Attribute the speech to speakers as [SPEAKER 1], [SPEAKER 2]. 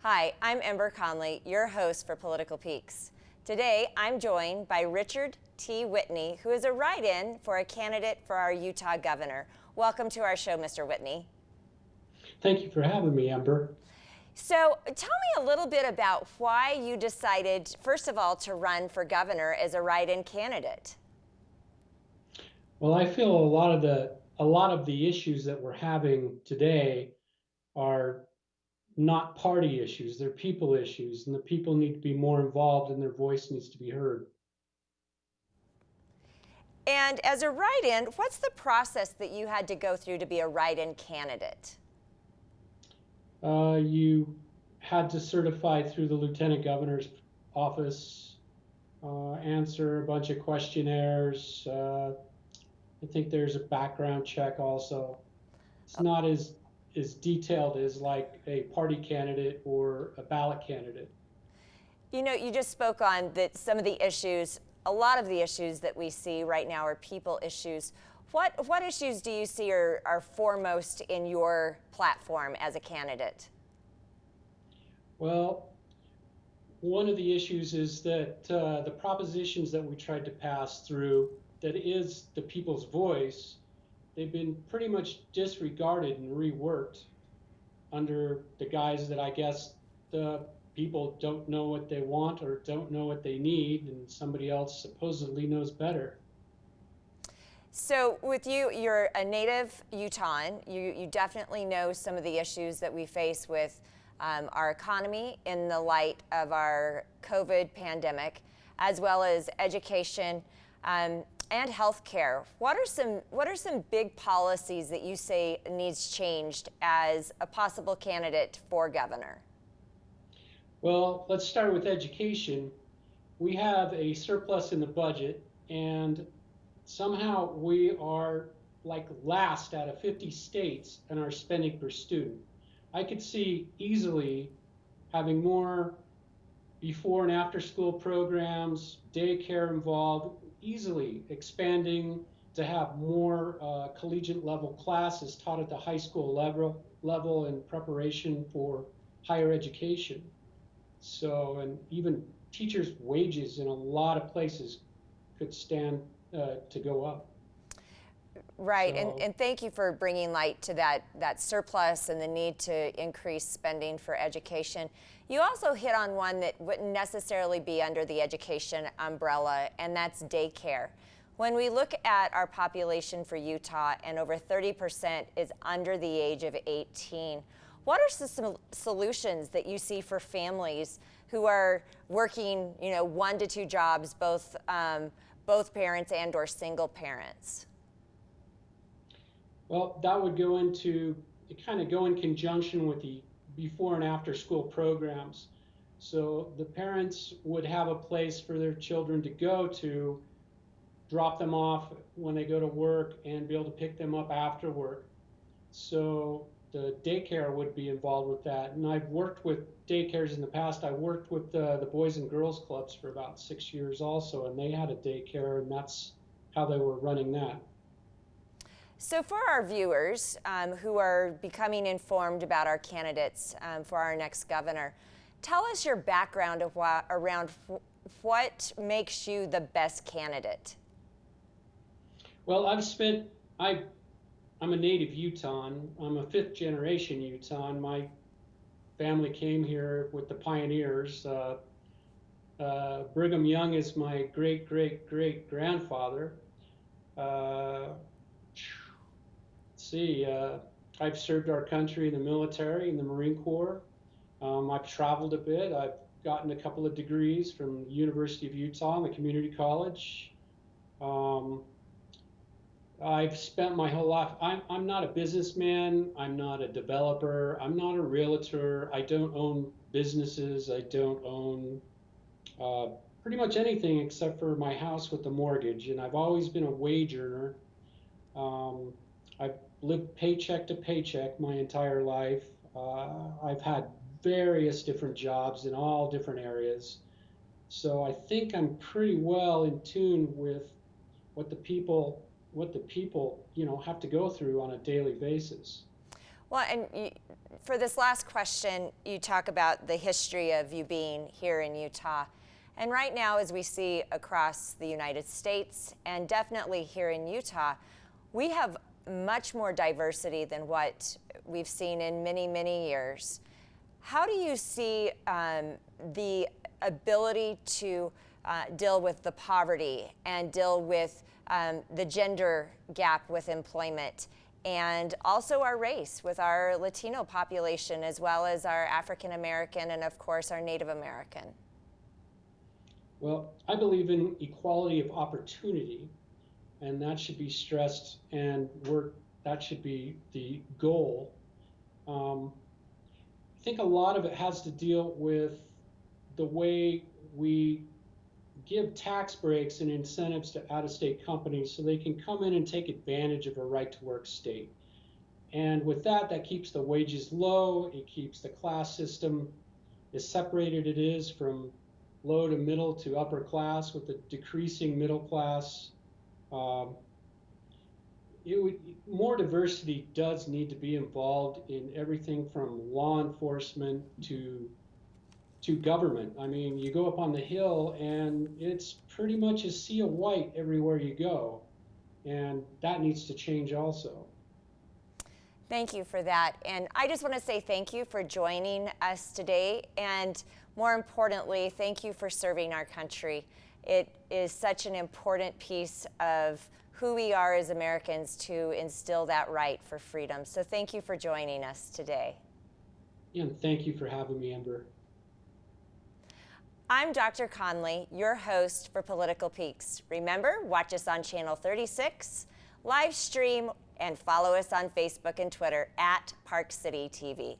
[SPEAKER 1] Hi, I'm Ember Conley, your host for Political Peaks. Today, I'm joined by Richard T. Whitney, who is a write-in for a candidate for our Utah governor. Welcome to our show, Mr. Whitney.
[SPEAKER 2] Thank you for having me, Ember.
[SPEAKER 1] So tell me a little bit about why you decided, first of all, to run for governor as a write-in candidate.
[SPEAKER 2] Well, I feel a lot of the issues that we're having today are not party issues, they're people issues, and the people need to be more involved and their voice needs to be heard.
[SPEAKER 1] And as a write-in, what's the process that you had to go through to be a write-in candidate?
[SPEAKER 2] You had to certify through the lieutenant governor's office, answer a bunch of questionnaires. I think there's a background check also. It's not as detailed as like a party candidate or a ballot candidate.
[SPEAKER 1] You know, you just spoke on that some of the issues, a lot of the issues that we see right now are people issues. What issues do you see are foremost in your platform as a candidate?
[SPEAKER 2] Well, one of the issues is that the propositions that we tried to pass through, that is the people's voice, they've been pretty much disregarded and reworked under the guise that I guess the people don't know what they want or don't know what they need, and somebody else supposedly knows better.
[SPEAKER 1] So with you, you're a native Utahn. You definitely know some of the issues that we face with our economy in the light of our COVID pandemic, as well as education and healthcare. What are some big policies that you say needs changed as a possible candidate for governor?
[SPEAKER 2] Well, let's start with education. We have a surplus in the budget, and somehow we are like last out of 50 states in our spending per student. I could see easily having more before and after school programs, daycare involved, easily expanding to have more collegiate level classes taught at the high school level in preparation for higher education. So, and even teachers' wages in a lot of places could stand to go up.
[SPEAKER 1] Right,
[SPEAKER 2] So,
[SPEAKER 1] and thank you for bringing light to that surplus and the need to increase spending for education. You also hit on one that wouldn't necessarily be under the education umbrella, and that's daycare. When we look at our population for Utah, and over 30% is under the age of 18, what are some solutions that you see for families who are working, you know, 1 to 2 jobs, both parents and or single parents?
[SPEAKER 2] well, that would go into kind of go in conjunction with the before and after school programs. So the parents would have a place for their children to go to, drop them off when they go to work, and be able to pick them up after work. So the daycare would be involved with that. And I've worked with daycares in the past. I worked with the Boys and Girls Clubs for about 6 years also, and they had a daycare, and that's how they were running that.
[SPEAKER 1] So for our viewers who are becoming informed about our candidates for our next governor, tell us your background of around what makes you the best candidate.
[SPEAKER 2] Well, I'm a native Utahn. I'm a fifth generation Utahn. My family came here with the pioneers. Brigham Young is my great great great grandfather. Uh, see, I've served our country in the military, in the Marine Corps. I've traveled a bit. I've gotten a couple of degrees from the University of Utah and the community college. Um, I've spent my whole life. I'm not a businessman. I'm not a developer. I'm not a realtor. I don't own businesses. I don't own uh, pretty much anything except for my house with the mortgage. And I've always been a wage earner. Um, I've lived paycheck to paycheck my entire life. I've had various different jobs in all different areas. So I think I'm pretty well in tune with what the people, have to go through on a daily basis.
[SPEAKER 1] Well, and for this last question, you talk about the history of you being here in Utah. And right now, as we see across the United States and definitely here in Utah, we have much more diversity than what we've seen in many, many years. How do you see the ability to deal with the poverty and deal with the gender gap with employment, and also our race with our Latino population, as well as our African American and, of course, our Native American?
[SPEAKER 2] Well, I believe in equality of opportunity, and that should be stressed and that should be the goal. I think a lot of it has to deal with the way we give tax breaks and incentives to out-of-state companies so they can come in and take advantage of a right-to-work state. And with that, that keeps the wages low. It keeps the class system as separated it is from low to middle to upper class, with the decreasing middle class. More diversity does need to be involved in everything from law enforcement to government. I mean, you go up on the Hill and it's pretty much a sea of white everywhere you go. And that needs to change also.
[SPEAKER 1] Thank you for that. And I just want to say thank you for joining us today. And more importantly, thank you for serving our country. It is such an important piece of who we are as Americans to instill that right for freedom. So thank you for joining us today.
[SPEAKER 2] And thank you for having me, Amber.
[SPEAKER 1] I'm Dr. Conley, your host for Political Peaks. Remember, watch us on Channel 36, live stream, and follow us on Facebook and Twitter at Park City TV.